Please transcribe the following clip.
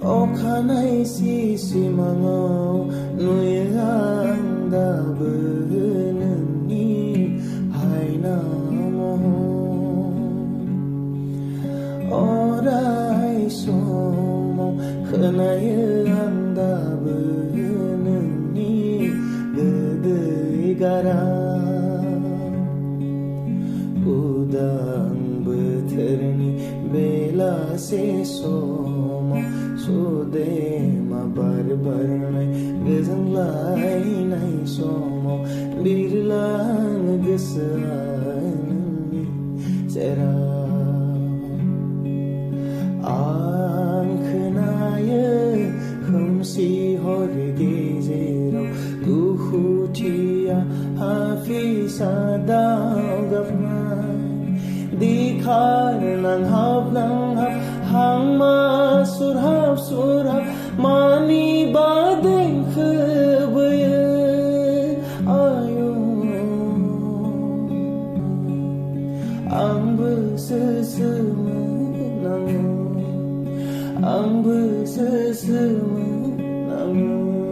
अखानाय सिमाङाव नुयो आं दाबो नोंनि हायना महर अराय समाव खोनायो आं दाबो नोंनि गोदै गारां उदां बोथोरनि बेलासे समाव सुदेमा बार बारनाय गोजोनलायनाय समाव बिरलाङो गोसोआ नोंनि सेराव आं खोनायो खोमसि हर गेजेराव दुखुथिया हाफिसा दाव गाबनाय दिखार नांहाब हां सुरहाब मानिबा देंखो बोयो आयु आंबो सोमोनाङो